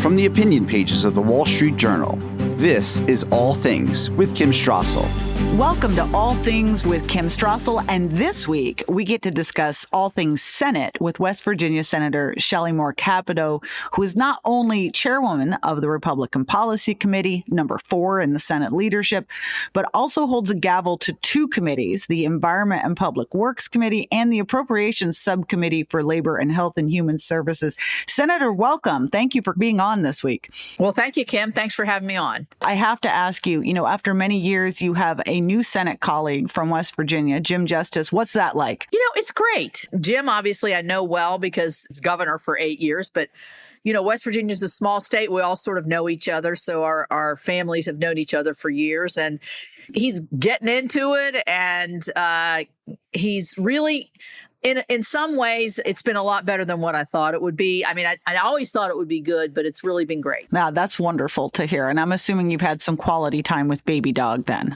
From the opinion pages of the Wall Street Journal, this is All Things with Kim Strassel. Welcome to All Things with Kim Strassel, and this week we get to discuss all things Senate with West Virginia Senator Shelley Moore Capito, who is not only chairwoman of the Republican Policy Committee, number 4 in the Senate leadership, but also holds a gavel to 2 committees, the Environment and Public Works Committee and the Appropriations Subcommittee for Labor and Health and Human Services. Senator, welcome. Thank you for being on this week. Well, thank you, Kim. Thanks for having me on. I have to ask you, after many years, you have a new Senate colleague from West Virginia, Jim Justice. What's that like? It's great. Jim, obviously, I know well because he's governor for 8 years, but West Virginia is a small state. We all sort of know each other. So our families have known each other for years, and he's getting into it. And he's really, in some ways, it's been a lot better than what I thought it would be. I mean, I always thought it would be good, but it's really been great. Now, that's wonderful to hear. And I'm assuming you've had some quality time with baby dog then.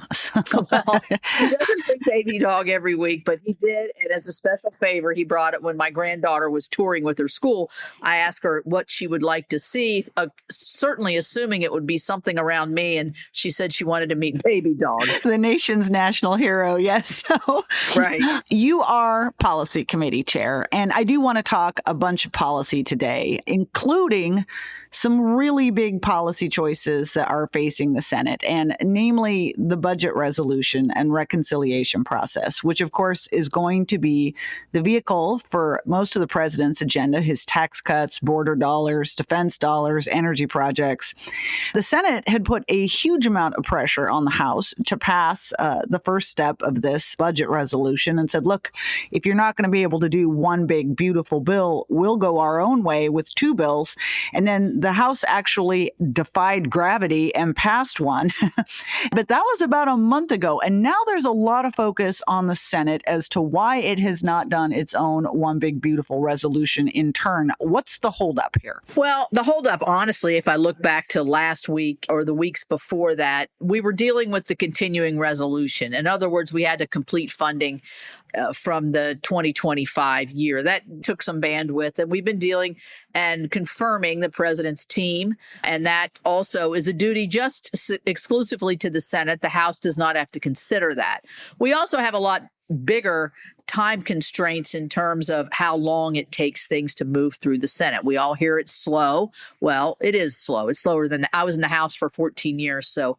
Well, he doesn't bring baby dog every week, but he did. And as a special favor, he brought it when my granddaughter was touring with her school. I asked her what she would like to see, certainly assuming it would be something around me. And she said she wanted to meet baby dog. The nation's national hero. Yes. So, right. You are policy committee chair, and I do want to talk a bunch of policy today, including some really big policy choices that are facing the Senate, and namely the budget resolution and reconciliation process, which of course is going to be the vehicle for most of the president's agenda, his tax cuts, border dollars, defense dollars, energy projects. The Senate had put a huge amount of pressure on the House to pass the first step of this budget resolution and said, look, if you're not going to be able to do one big, beautiful bill, we'll go our own way with 2 bills. And then the House actually defied gravity and passed one. But that was about a month ago. And now there's a lot of focus on the Senate as to why it has not done its own one big, beautiful resolution in turn. What's the holdup here? Well, the holdup, honestly, if I look back to last week or the weeks before that, we were dealing with the continuing resolution. In other words, we had to complete funding from the 2025 year. That took some bandwidth, and we've been dealing and confirming the president's team. And that also is a duty just exclusively to the Senate. The House does not have to consider that. We also have a lot bigger time constraints in terms of how long it takes things to move through the Senate. We all hear it's slow. Well, it is slow. It's slower than I was in the House for 14 years, so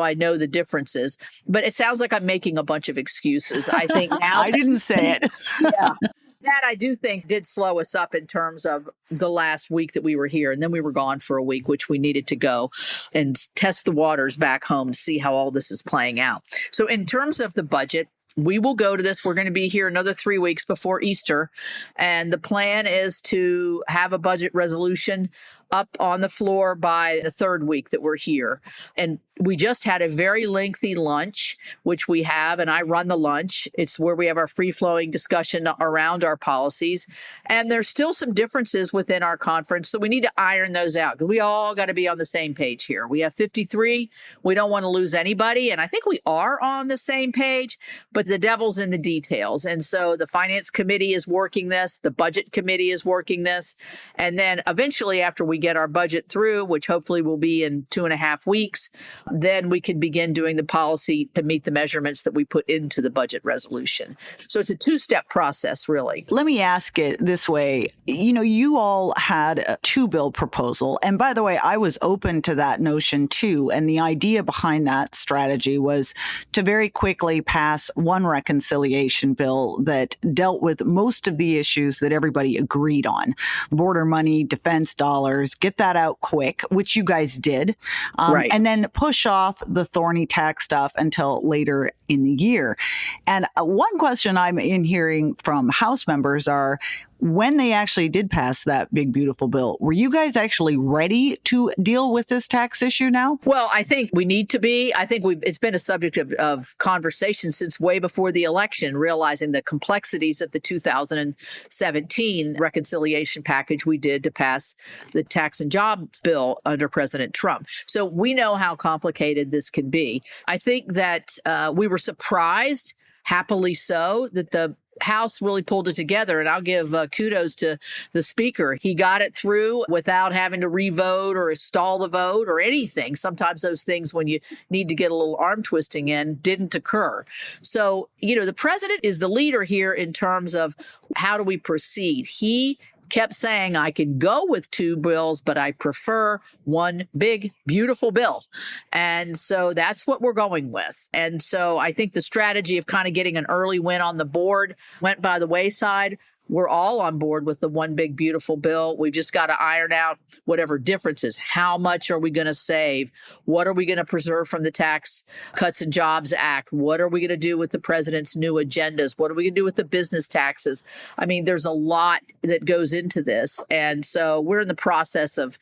I know the differences. But it sounds like I'm making a bunch of excuses. I think now I didn't say it. Yeah. That I do think did slow us up in terms of the last week that we were here. And then we were gone for a week, which we needed to go and test the waters back home to see how all this is playing out. So in terms of the budget, we will go to this. We're going to be here another 3 weeks before Easter. And the plan is to have a budget resolution up on the floor by the 3rd week that we're here. And we just had a very lengthy lunch, which we have, and I run the lunch. It's where we have our free-flowing discussion around our policies. And there's still some differences within our conference, so we need to iron those out because we all got to be on the same page here. We have 53. We don't want to lose anybody, and I think we are on the same page, but the devil's in the details. And so the Finance Committee is working this. The Budget Committee is working this. And then eventually, after we get our budget through, which hopefully will be in 2.5 weeks, then we can begin doing the policy to meet the measurements that we put into the budget resolution. So it's a 2-step process, really. Let me ask it this way. You all had a 2-bill proposal. And by the way, I was open to that notion too. And the idea behind that strategy was to very quickly pass one reconciliation bill that dealt with most of the issues that everybody agreed on. Border money, defense dollars, get that out quick, which you guys did. Right. And then push off the thorny tax stuff until later in the year. And one question I'm hearing from House members are, when they actually did pass that big, beautiful bill, were you guys actually ready to deal with this tax issue now? Well, I think we need to be. I think it's been a subject of conversation since way before the election, realizing the complexities of the 2017 reconciliation package we did to pass the tax and jobs bill under President Trump. So we know how complicated this can be. I think that we were surprised, happily so, that the House really pulled it together, and I'll give kudos to the speaker. He got it through without having to revote or stall the vote or anything. Sometimes those things, when you need to get a little arm twisting in, didn't occur. So, the president is the leader here in terms of how do we proceed. He kept saying, I can go with two bills, but I prefer one big, beautiful bill. And so that's what we're going with. And so I think the strategy of kind of getting an early win on the board went by the wayside. We're all on board with the one big, beautiful bill. We've just got to iron out whatever differences. How much are we going to save? What are we going to preserve from the Tax Cuts and Jobs Act? What are we going to do with the president's new agendas? What are we going to do with the business taxes? I mean, there's a lot that goes into this. And so we're in the process of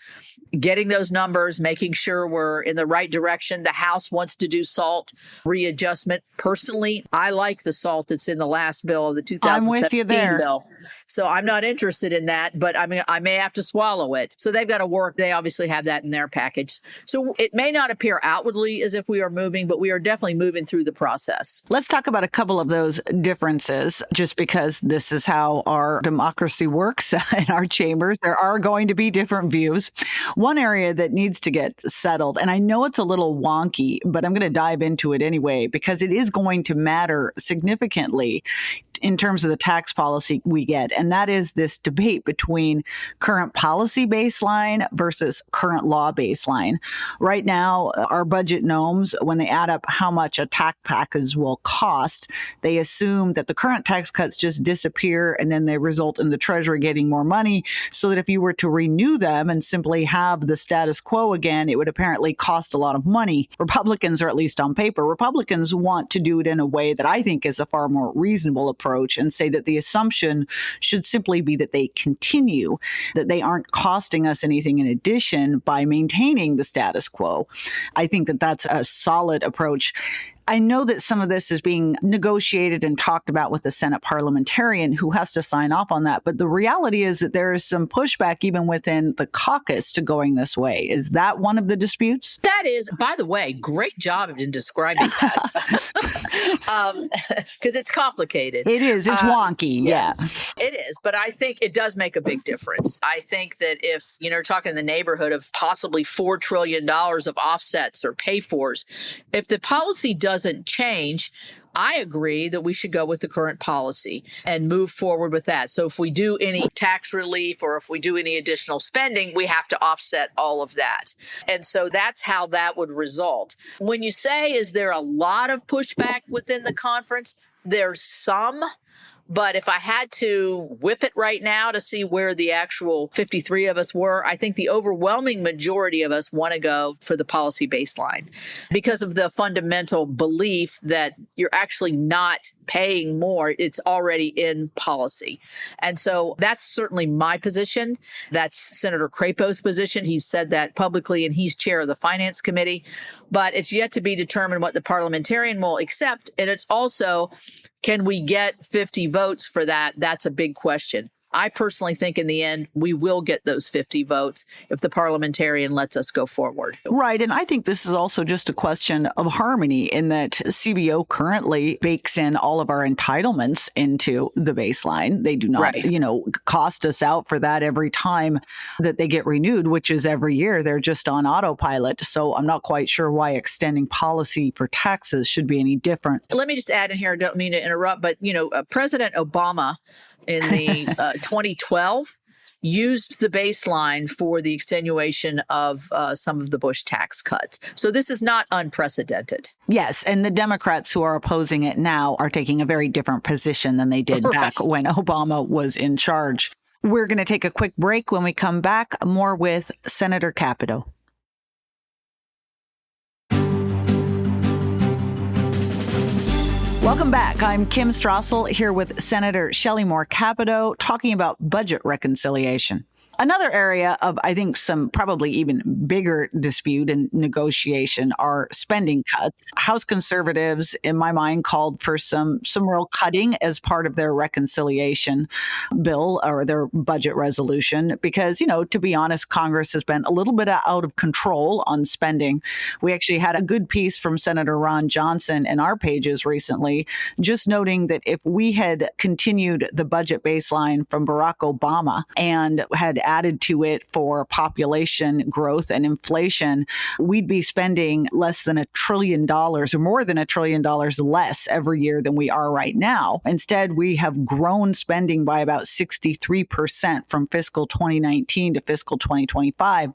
getting those numbers, making sure we're in the right direction. The House wants to do SALT readjustment. Personally, I like the SALT that's in the last bill, the 2017 I'm with you there. bill. So I'm not interested in that, but I mean, I may have to swallow it. So they've got to work. They obviously have that in their package. So it may not appear outwardly as if we are moving, but we are definitely moving through the process. Let's talk about a couple of those differences, just because this is how our democracy works in our chambers. There are going to be different views. One area that needs to get settled, and I know it's a little wonky, but I'm going to dive into it anyway, because it is going to matter significantly in terms of the tax policy we get. And that is this debate between current policy baseline versus current law baseline. Right now, our budget gnomes, when they add up how much a tax package will cost, they assume that the current tax cuts just disappear and then they result in the Treasury getting more money, so that if you were to renew them and simply have the status quo again, it would apparently cost a lot of money. Republicans, or at least on paper, Republicans want to do it in a way that I think is a far more reasonable approach, and say that the assumption should simply be that they continue, that they aren't costing us anything in addition by maintaining the status quo. I think that that's a solid approach. I know that some of this is being negotiated and talked about with the Senate parliamentarian who has to sign off on that. But the reality is that there is some pushback even within the caucus to going this way. Is that one of the disputes? That is, by the way, great job in describing that. Because it's complicated. It is. It's wonky. Yeah. It is. But I think it does make a big difference. I think that if, you're talking in the neighborhood of possibly $4 trillion of offsets or pay-fors, if the policy doesn't change, I agree that we should go with the current policy and move forward with that. So if we do any tax relief or if we do any additional spending, we have to offset all of that. And so that's how that would result. When you say, is there a lot of pushback within the conference? There's some. But if I had to whip it right now to see where the actual 53 of us were, I think the overwhelming majority of us want to go for the policy baseline because of the fundamental belief that you're actually not paying more. It's already in policy. And so that's certainly my position. That's Senator Crapo's position. He's said that publicly, and he's chair of the Finance Committee. But it's yet to be determined what the parliamentarian will accept. And it's also, can we get 50 votes for that? That's a big question. I personally think in the end, we will get those 50 votes if the parliamentarian lets us go forward. Right. And I think this is also just a question of harmony in that CBO currently bakes in all of our entitlements into the baseline. They do not, cost us out for that every time that they get renewed, which is every year. They're just on autopilot. So I'm not quite sure why extending policy for taxes should be any different. Let me just add in here, I don't mean to interrupt, but, President Obama in the 2012 used the baseline for the extenuation of some of the Bush tax cuts. So this is not unprecedented. Yes. And the Democrats who are opposing it now are taking a very different position than they did back when Obama was in charge. We're going to take a quick break. When we come back, more with Senator Capito. Welcome back. I'm Kim Strassel here with Senator Shelley Moore Capito talking about budget reconciliation. Another area of, I think, some probably even bigger dispute and negotiation are spending cuts. House conservatives, in my mind, called for some real cutting as part of their reconciliation bill or their budget resolution because, to be honest, Congress has been a little bit out of control on spending. We actually had a good piece from Senator Ron Johnson in our pages recently, just noting that if we had continued the budget baseline from Barack Obama and had added to it for population growth and inflation, we'd be spending less than $1 trillion or more than $1 trillion less every year than we are right now. Instead, we have grown spending by about 63% from fiscal 2019 to fiscal 2025.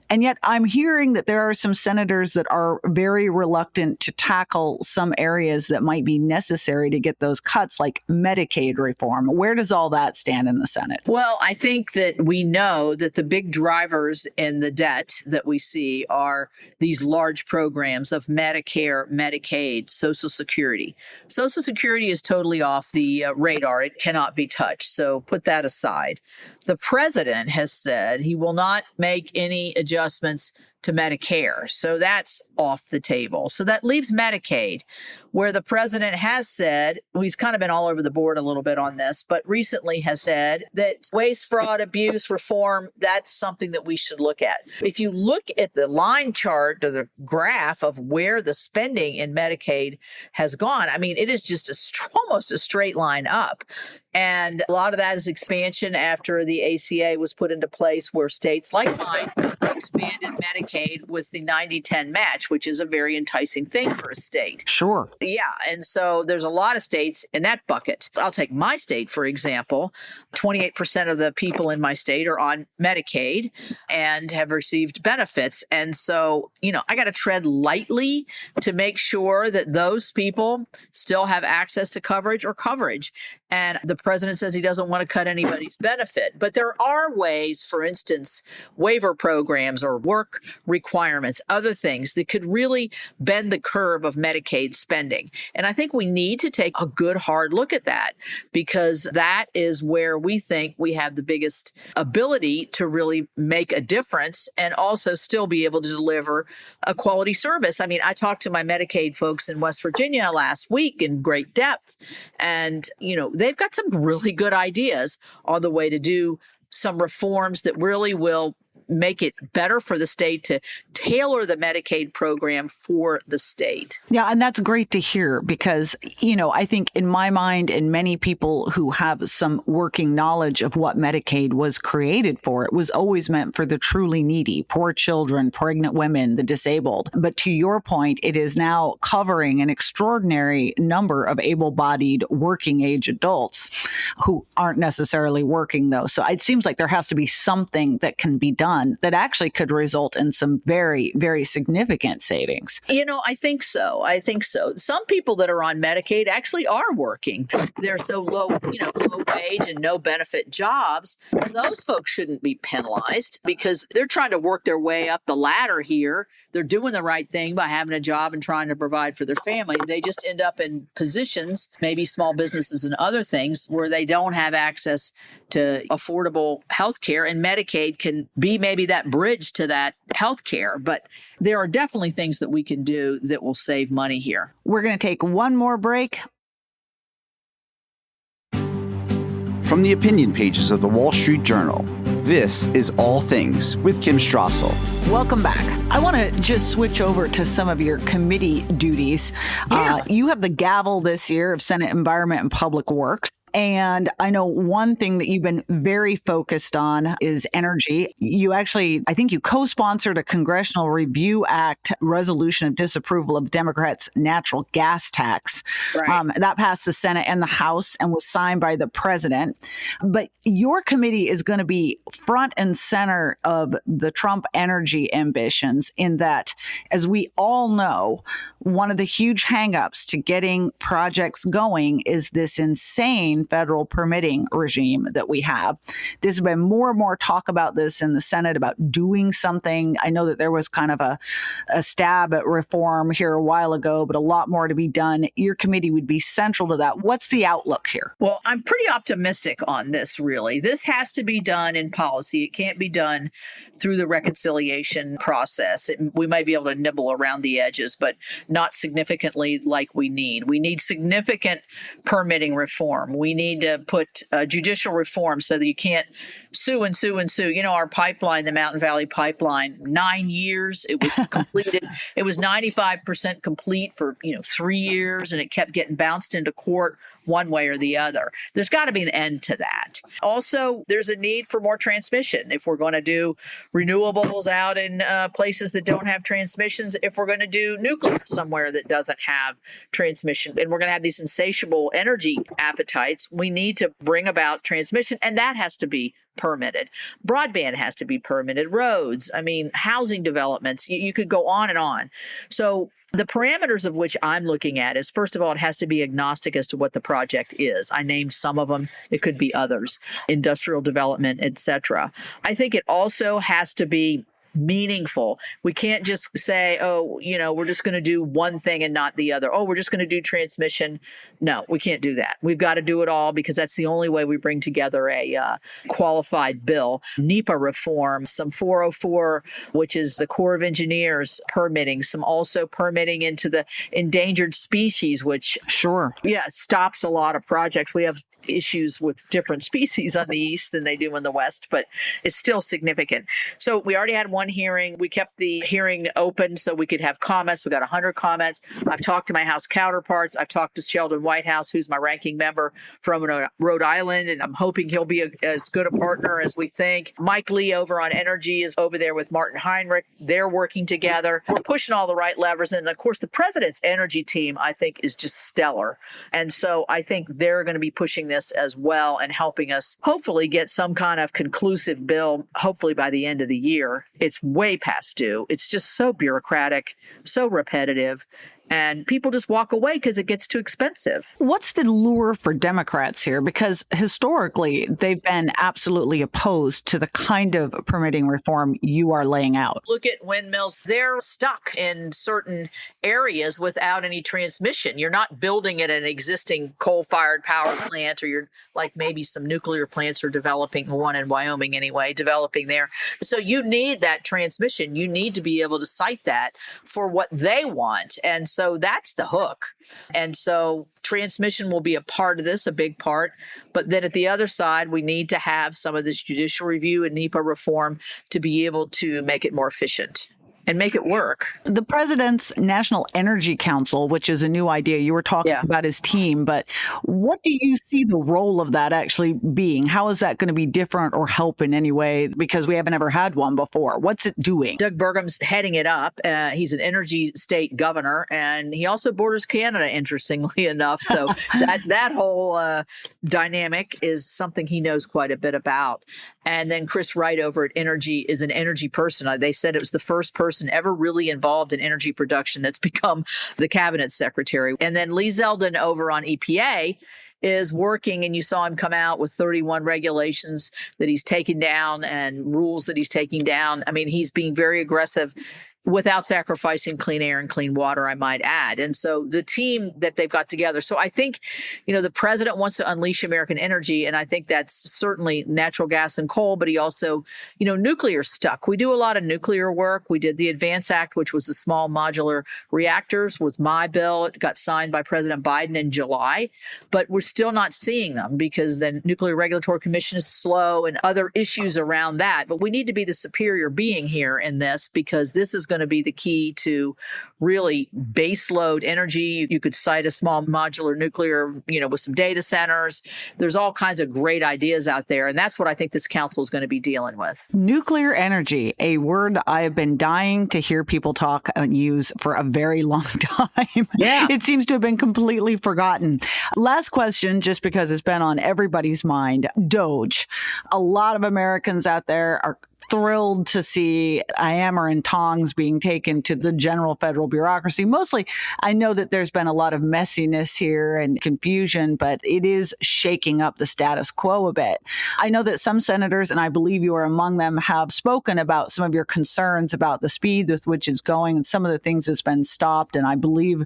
And yet I'm hearing that there are some senators that are very reluctant to tackle some areas that might be necessary to get those cuts, like Medicaid reform. Where does all that stand in the Senate? Well, I think that we know that the big drivers in the debt that we see are these large programs of Medicare, Medicaid, Social Security. Social Security is totally off the radar. It cannot be touched. So put that aside. The president has said he will not make any adjustments to Medicare. So that's off the table. So that leaves Medicaid, where the president has said, well, he's kind of been all over the board a little bit on this, but recently has said that waste, fraud, abuse, reform, that's something that we should look at. If you look at the line chart or the graph of where the spending in Medicaid has gone, I mean, it is just almost a straight line up. And a lot of that is expansion after the ACA was put into place, where states like mine expanded Medicaid with the 90-10 match, which is a very enticing thing for a state. Sure. Yeah. And so there's a lot of states in that bucket. I'll take my state, for example. 28% of the people in my state are on Medicaid and have received benefits. And so, I got to tread lightly to make sure that those people still have access to coverage. And the president says he doesn't want to cut anybody's benefit. But there are ways, for instance, waiver programs or work requirements, other things that could really bend the curve of Medicaid spending. And I think we need to take a good hard look at that, because that is where we think we have the biggest ability to really make a difference and also still be able to deliver a quality service. I mean, I talked to my Medicaid folks in West Virginia last week in great depth, and, they've got some really good ideas on the way to do some reforms that really will make it better for the state to tailor the Medicaid program for the state. Yeah, and that's great to hear because, I think in my mind and many people who have some working knowledge of what Medicaid was created for, it was always meant for the truly needy, poor children, pregnant women, the disabled. But to your point, it is now covering an extraordinary number of able-bodied working age adults who aren't necessarily working, though. So it seems like there has to be something that can be done that actually could result in some very, very significant savings. I think so. Some people that are on Medicaid actually are working. They're so low wage and no benefit jobs. Those folks shouldn't be penalized because they're trying to work their way up the ladder here. They're doing the right thing by having a job and trying to provide for their family. They just end up in positions, maybe small businesses and other things, where they don't have access to affordable health care, and Medicaid can be maybe that bridge to that health care. But there are definitely things that we can do that will save money here. We're going to take one more break. From the opinion pages of the Wall Street Journal, this is All Things with Kim Strassel. Welcome back. I want to just switch over to some of your committee duties. Yeah. You have the gavel this year of Senate Environment and Public Works. And I know one thing that you've been very focused on is energy. You actually, I think you co-sponsored a Congressional Review Act resolution of disapproval of Democrats' natural gas tax. Right. That passed the Senate and the House and was signed by the president. But your committee is going to be front and center of the Trump energy ambitions in that, as we all know, one of the huge hangups to getting projects going is this insane and federal permitting regime that we have. There's been more and more talk about this in the Senate, about doing something. I know that there was kind of a stab at reform here a while ago, but a lot more to be done. Your committee would be central to that. What's the outlook here? Well, I'm pretty optimistic on this, really. This has to be done in policy. It can't be done through the reconciliation process. We might be able to nibble around the edges, but not significantly like we need. We need significant permitting reform. We need to put judicial reform so that you can't sue and sue and sue. You know, our pipeline, the Mountain Valley Pipeline, 9 years, it was completed. It was 95% complete for, 3 years, and it kept getting bounced into court one way or the other. There's got to be an end to that. Also, there's a need for more transmission. If we're going to do renewables out in places that don't have transmissions, if we're going to do nuclear somewhere that doesn't have transmission, and we're going to have these insatiable energy appetites, we need to bring about transmission, and that has to be permitted. Broadband has to be permitted. Roads, housing developments, you could go on and on. So the parameters of which I'm looking at is, first of all, it has to be agnostic as to what the project is. I named some of them. It could be others, industrial development, etc. I think it also has to be meaningful. We can't just say, we're just going to do one thing and not the other. Oh, we're just going to do transmission. No, we can't do that. We've got to do it all, because that's the only way we bring together a qualified bill. NEPA reform, some 404, which is the Corps of Engineers permitting, some also permitting into the endangered species, which stops a lot of projects. We have issues with different species on the east than they do in the west, but it's still significant. So we already had one hearing. We kept the hearing open so we could have comments. We got 100 comments. I've talked to my House counterparts. I've talked to Sheldon Whitehouse, who's my ranking member from Rhode Island, and I'm hoping he'll be as good a partner as we think. Mike Lee over on energy is over there with Martin Heinrich. They're working together. We're pushing all the right levers. And of course, the president's energy team, I think, is just stellar. And so I think they're going to be pushing this as well and helping us hopefully get some kind of conclusive bill, hopefully by the end of the year. It's way past due. It's just so bureaucratic, so repetitive. And people just walk away because it gets too expensive. What's the lure for Democrats here? Because historically, they've been absolutely opposed to the kind of permitting reform you are laying out. Look at windmills. They're stuck in certain areas without any transmission. You're not building at an existing coal-fired power plant, or you're like maybe some nuclear plants are developing, one in Wyoming anyway, developing there. So you need that transmission. You need to be able to cite that for what they want. And so that's the hook. And so transmission will be a part of this, a big part. But then at the other side, we need to have some of this judicial review and NEPA reform to be able to make it more efficient and make it work. The president's National Energy Council, which is a new idea, you were talking about his team, but what do you see the role of that actually being? How is that going to be different or help in any way? Because we haven't ever had one before. What's it doing? Doug Burgum's heading it up. He's an energy state governor, and he also borders Canada, interestingly enough. So that whole dynamic is something he knows quite a bit about. And then Chris Wright over at Energy is an energy person. They said it was the first person ever really involved in energy production that's become the cabinet secretary. And then Lee Zeldin over on EPA is working, and you saw him come out with 31 regulations that he's taken down and rules that he's taking down. He's being very aggressive without sacrificing clean air and clean water, I might add. And so the team that they've got together. So I think, the president wants to unleash American energy. And I think that's certainly natural gas and coal, but he also, nuclear stuck. We do a lot of nuclear work. We did the Advance Act, which was the small modular reactors, was my bill. It got signed by President Biden in July, but we're still not seeing them because the Nuclear Regulatory Commission is slow and other issues around that. But we need to be the superior being here in this, because this is going to be the key to really base load energy. You could cite a small modular nuclear, with some data centers. There's all kinds of great ideas out there. And that's what I think this council is going to be dealing with. Nuclear energy, a word I have been dying to hear people talk and use for a very long time. Yeah. It seems to have been completely forgotten. Last question, just because it's been on everybody's mind. DOGE. A lot of Americans out there are thrilled to see IAMR and tongs being taken to the general federal bureaucracy. Mostly, I know that there's been a lot of messiness here and confusion, but it is shaking up the status quo a bit. I know that some senators, and I believe you are among them, have spoken about some of your concerns about the speed with which it's going and some of the things that's been stopped. And I believe,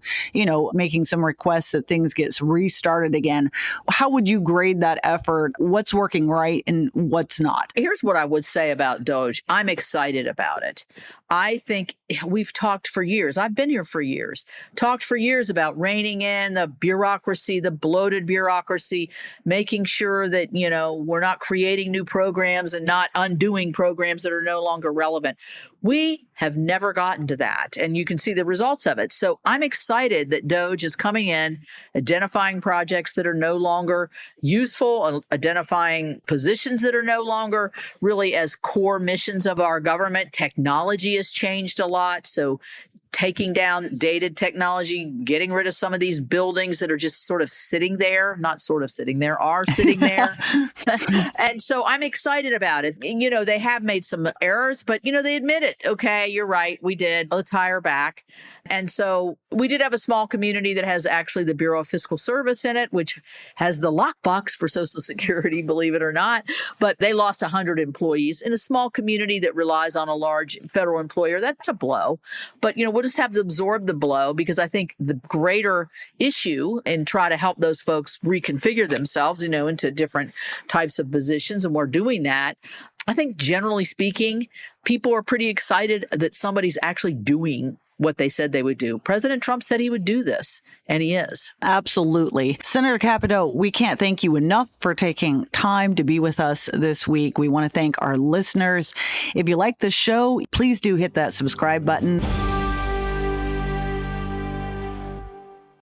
making some requests that things get restarted again. How would you grade that effort? What's working right and what's not? Here's what I would say about DOGE. I'm excited about it. I think we've talked for years. I've been here for years, talked for years about reining in the bureaucracy, the bloated bureaucracy, making sure that, we're not creating new programs and not undoing programs that are no longer relevant. We have never gotten to that, and you can see the results of it. So I'm excited that DOGE is coming in, identifying projects that are no longer useful, identifying positions that are no longer really as core missions of our government. Technology has changed a lot. So taking down dated technology, getting rid of some of these buildings that are just sort of sitting there, not sort of sitting there, are sitting there. And so I'm excited about it. They have made some errors, but, they admit it. Okay, you're right. We did. Let's hire back. And so we did have a small community that has actually the Bureau of Fiscal Service in it, which has the lockbox for Social Security, believe it or not. But they lost 100 employees in a small community that relies on a large federal employer. That's a blow. But, we'll just have to absorb the blow, because I think the greater issue and try to help those folks reconfigure themselves, into different types of positions. And we're doing that. I think generally speaking, people are pretty excited that somebody's actually doing what they said they would do. President Trump said he would do this, and he is. Absolutely. Senator Capito, we can't thank you enough for taking time to be with us this week. We want to thank our listeners. If you like the show, please do hit that subscribe button.